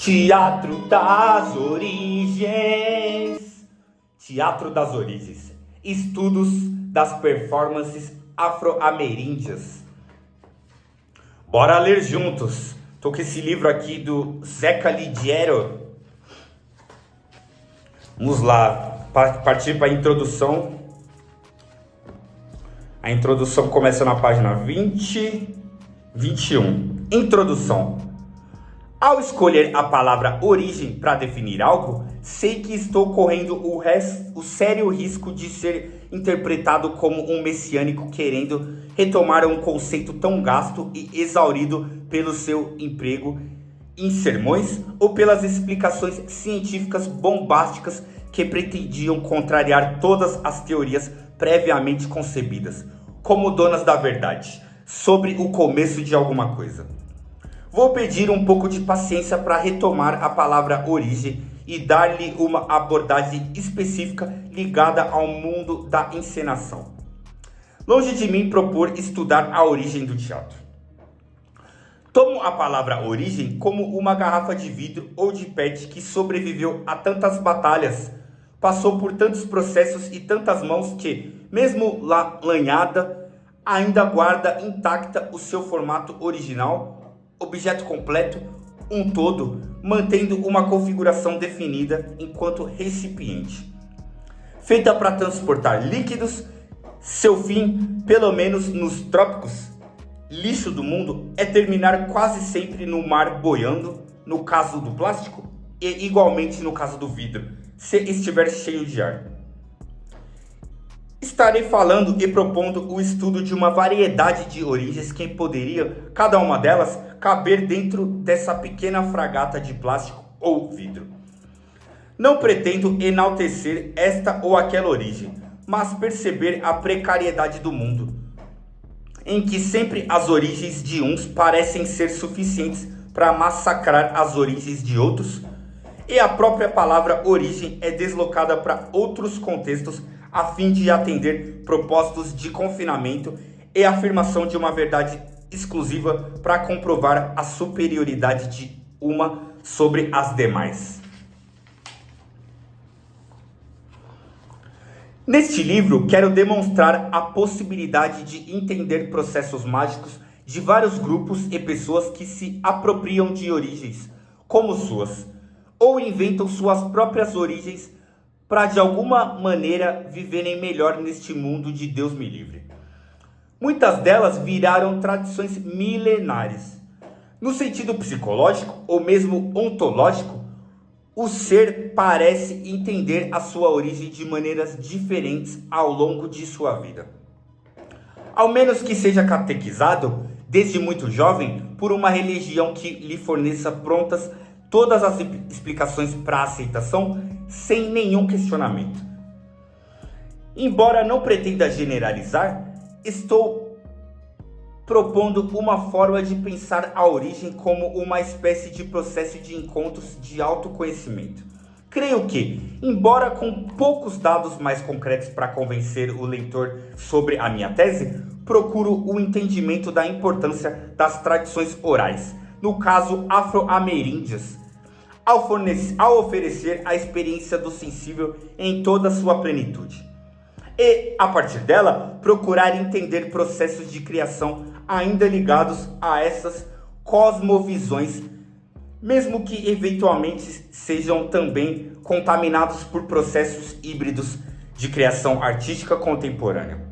Teatro das Origens. Teatro das Origens. Estudos das performances afro-ameríndias. Bora ler juntos. Tô com esse livro aqui do Zeca Ligiero. Vamos lá, partir para a introdução. A introdução começa na página 21. Introdução. Ao escolher a palavra origem para definir algo, sei que estou correndo o sério risco de ser interpretado como um messiânico querendo retomar um conceito tão gasto e exaurido pelo seu emprego em sermões ou pelas explicações científicas bombásticas que pretendiam contrariar todas as teorias previamente concebidas, como donas da verdade, sobre o começo de alguma coisa. Vou pedir um pouco de paciência para retomar a palavra origem e dar-lhe uma abordagem específica ligada ao mundo da encenação. Longe de mim propor estudar a origem do teatro. Tomo a palavra origem como uma garrafa de vidro ou de PET que sobreviveu a tantas batalhas, passou por tantos processos e tantas mãos que, mesmo lanhada, ainda guarda intacta o seu formato original, objeto completo, um todo, mantendo uma configuração definida enquanto recipiente. Feita para transportar líquidos, seu fim, pelo menos nos trópicos, lixo do mundo, é terminar quase sempre no mar boiando, no caso do plástico, e igualmente no caso do vidro, se estiver cheio de ar. Estarei falando e propondo o estudo de uma variedade de origens que poderia, cada uma delas, caber dentro dessa pequena fragata de plástico ou vidro. Não pretendo enaltecer esta ou aquela origem, mas perceber a precariedade do mundo, em que sempre as origens de uns parecem ser suficientes para massacrar as origens de outros, e a própria palavra origem é deslocada para outros contextos a fim de atender propósitos de confinamento e afirmação de uma verdade exclusiva para comprovar a superioridade de uma sobre as demais. Neste livro, quero demonstrar a possibilidade de entender processos mágicos de vários grupos e pessoas que se apropriam de origens como suas, ou inventam suas próprias origens para de alguma maneira viverem melhor neste mundo de Deus me livre. Muitas delas viraram tradições milenares. No sentido psicológico ou mesmo ontológico, o ser parece entender a sua origem de maneiras diferentes ao longo de sua vida. Ao menos que seja catequizado, desde muito jovem, por uma religião que lhe forneça prontas todas as explicações para aceitação, sem nenhum questionamento. Embora não pretenda generalizar, estou propondo uma forma de pensar a origem como uma espécie de processo de encontros de autoconhecimento. Creio que, embora com poucos dados mais concretos para convencer o leitor sobre a minha tese, procuro o entendimento da importância das tradições orais, no caso afro-ameríndias, ao oferecer a experiência do sensível em toda a sua plenitude. E, a partir dela, procurar entender processos de criação ainda ligados a essas cosmovisões, mesmo que eventualmente sejam também contaminados por processos híbridos de criação artística contemporânea.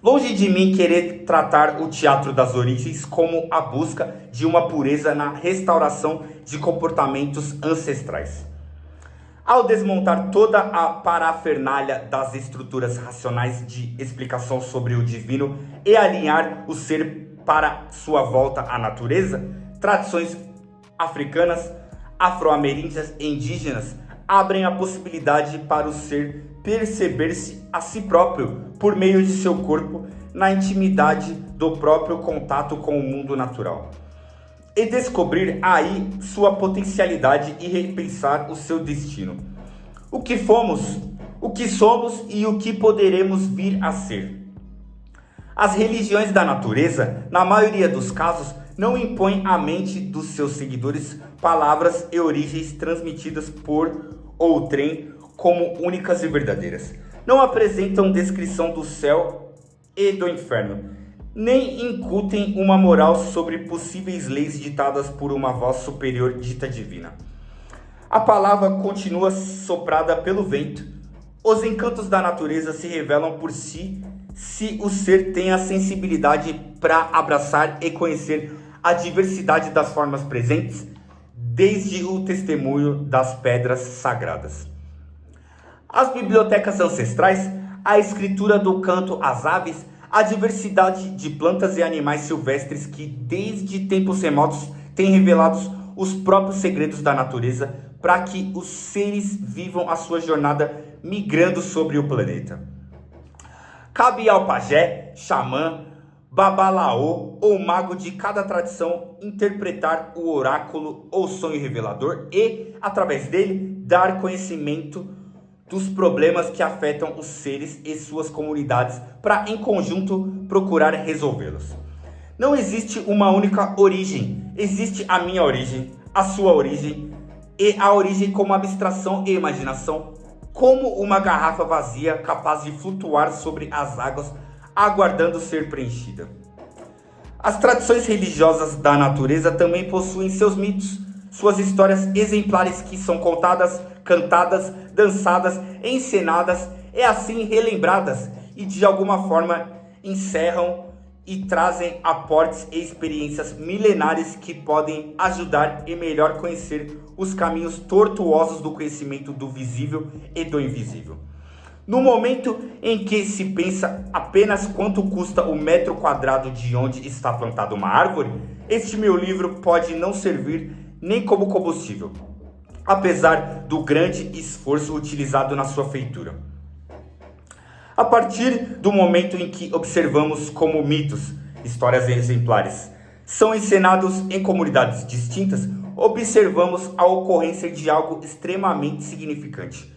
Longe de mim querer tratar o teatro das origens como a busca de uma pureza na restauração de comportamentos ancestrais. Ao desmontar toda a parafernália das estruturas racionais de explicação sobre o divino e alinhar o ser para sua volta à natureza, tradições africanas, afro-ameríndias e indígenas abrem a possibilidade para o ser perceber-se a si próprio por meio de seu corpo na intimidade do próprio contato com o mundo natural e descobrir aí sua potencialidade e repensar o seu destino. O que fomos, o que somos e o que poderemos vir a ser. As religiões da natureza, na maioria dos casos, não impõe à mente dos seus seguidores palavras e origens transmitidas por outrem como únicas e verdadeiras. Não apresentam descrição do céu e do inferno, nem incutem uma moral sobre possíveis leis ditadas por uma voz superior dita divina. A palavra continua soprada pelo vento. Os encantos da natureza se revelam por si, se o ser tem a sensibilidade para abraçar e conhecer a diversidade das formas presentes, desde o testemunho das pedras sagradas. As bibliotecas ancestrais, a escritura do canto às aves, a diversidade de plantas e animais silvestres que desde tempos remotos têm revelado os próprios segredos da natureza para que os seres vivam a sua jornada migrando sobre o planeta. Cabe ao pajé, xamã, babalaô ou mago de cada tradição interpretar o oráculo ou sonho revelador e, através dele, dar conhecimento dos problemas que afetam os seres e suas comunidades para, em conjunto, procurar resolvê-los. Não existe uma única origem, existe a minha origem, a sua origem e a origem como abstração e imaginação, como uma garrafa vazia capaz de flutuar sobre as águas, aguardando ser preenchida. As tradições religiosas da natureza também possuem seus mitos, suas histórias exemplares que são contadas, cantadas, dançadas, encenadas e assim relembradas e de alguma forma encerram e trazem aportes e experiências milenares que podem ajudar e melhor conhecer os caminhos tortuosos do conhecimento do visível e do invisível. No momento em que se pensa apenas quanto custa o metro quadrado de onde está plantada uma árvore, este meu livro pode não servir nem como combustível, apesar do grande esforço utilizado na sua feitura. A partir do momento em que observamos como mitos, histórias exemplares, são encenados em comunidades distintas, observamos a ocorrência de algo extremamente significante.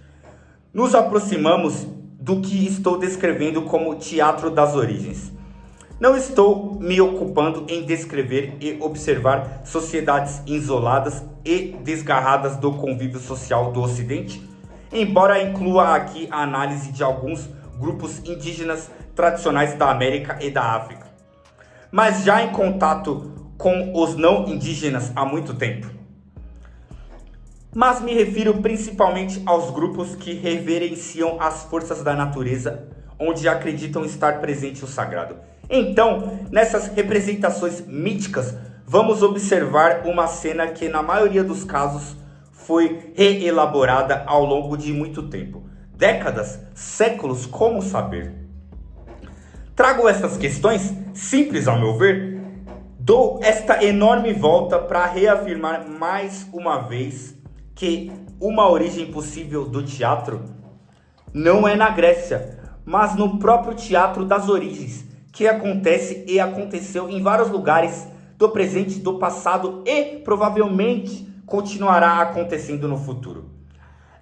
Nos aproximamos do que estou descrevendo como teatro das origens. Não estou me ocupando em descrever e observar sociedades isoladas e desgarradas do convívio social do Ocidente, embora inclua aqui a análise de alguns grupos indígenas tradicionais da América e da África, mas já em contato com os não indígenas há muito tempo. Mas me refiro principalmente aos grupos que reverenciam as forças da natureza, onde acreditam estar presente o sagrado. Então, nessas representações míticas, vamos observar uma cena que, na maioria dos casos, foi reelaborada ao longo de muito tempo. Décadas, séculos, como saber? Trago essas questões, simples ao meu ver, dou esta enorme volta para reafirmar mais uma vez que uma origem possível do teatro não é na Grécia, mas no próprio teatro das origens, que acontece e aconteceu em vários lugares do presente, do passado e provavelmente continuará acontecendo no futuro.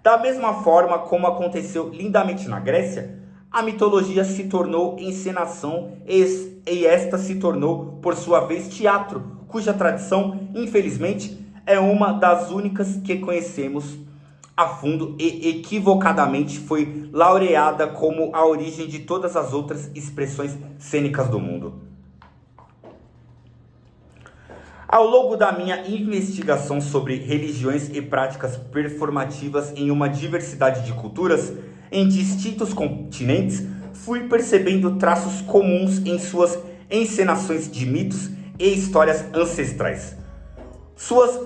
Da mesma forma como aconteceu lindamente na Grécia, a mitologia se tornou encenação e esta se tornou, por sua vez, teatro, cuja tradição, infelizmente, é uma das únicas que conhecemos a fundo e equivocadamente foi laureada como a origem de todas as outras expressões cênicas do mundo. Ao longo da minha investigação sobre religiões e práticas performativas em uma diversidade de culturas em distintos continentes, fui percebendo traços comuns em suas encenações de mitos e histórias ancestrais. Suas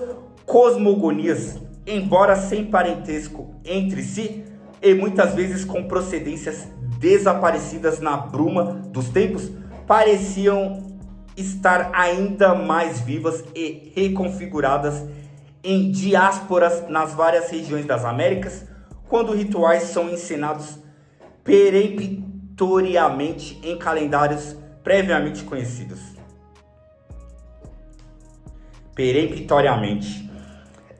cosmogonias, embora sem parentesco entre si e muitas vezes com procedências desaparecidas na bruma dos tempos, pareciam estar ainda mais vivas e reconfiguradas em diásporas nas várias regiões das Américas, quando rituais são encenados peremptoriamente em calendários previamente conhecidos. Peremptoriamente.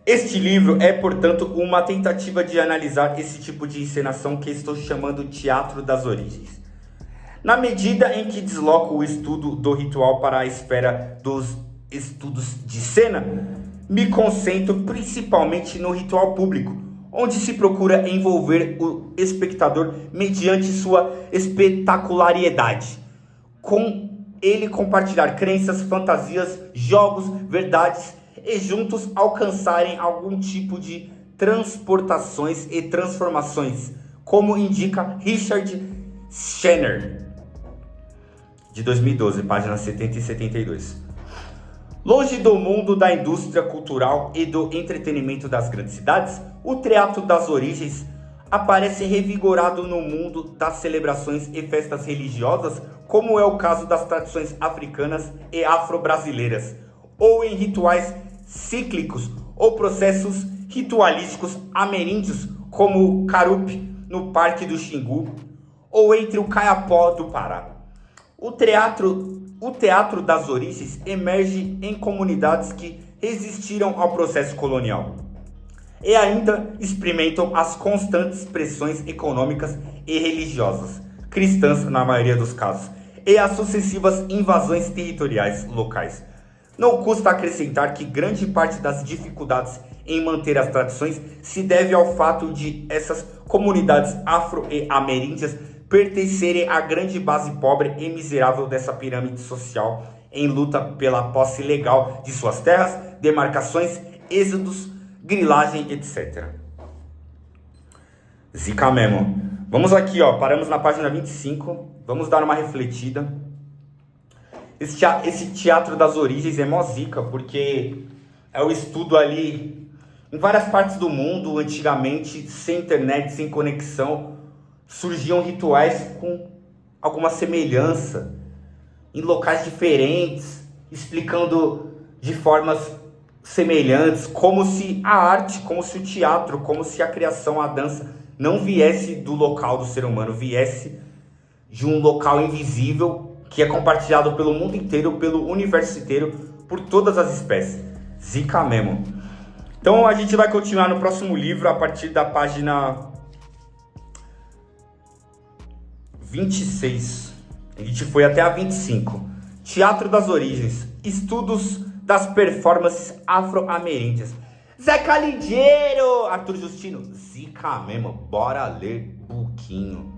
Este livro é, portanto, uma tentativa de analisar esse tipo de encenação que estou chamando de teatro das origens. Na medida em que desloco o estudo do ritual para a esfera dos estudos de cena, me concentro principalmente no ritual público, onde se procura envolver o espectador mediante sua espetaculariedade, com ele compartilhar crenças, fantasias, jogos, verdades e juntos alcançarem algum tipo de transportações e transformações, como indica Richard Schenner, de 2012, páginas 70 e 72. Longe do mundo da indústria cultural e do entretenimento das grandes cidades, o Teatro das Origens aparece revigorado no mundo das celebrações e festas religiosas, como é o caso das tradições africanas e afro-brasileiras, ou em rituais cíclicos ou processos ritualísticos ameríndios, como o Carupe, no Parque do Xingu, ou entre o Caiapó do Pará. O Teatro das Origens emerge em comunidades que resistiram ao processo colonial e ainda experimentam as constantes pressões econômicas e religiosas, cristãs na maioria dos casos, e as sucessivas invasões territoriais locais. Não custa acrescentar que grande parte das dificuldades em manter as tradições se deve ao fato de essas comunidades afro- e ameríndias pertencerem à grande base pobre e miserável dessa pirâmide social em luta pela posse legal de suas terras, demarcações, êxodos, grilagem, etc. Zica mesmo. Vamos aqui, ó, paramos na página 25, vamos dar uma refletida. Esse Teatro das Origens é mó zica, porque é o estudo ali em várias partes do mundo, antigamente, sem internet, sem conexão, surgiam rituais com alguma semelhança, em locais diferentes, explicando de formas semelhantes, como se a arte, como se o teatro, como se a criação, a dança, não viesse do local do ser humano, viesse de um local invisível, que é compartilhado pelo mundo inteiro, pelo universo inteiro, por todas as espécies. Zica mesmo. Então a gente vai continuar no próximo livro, a partir da página 26. A gente foi até a 25. Teatro das Origens. Estudos das performances afro-ameríndias. Zeca Ligeiro! Arthur Justino. Zica mesmo. Bora ler pouquinho.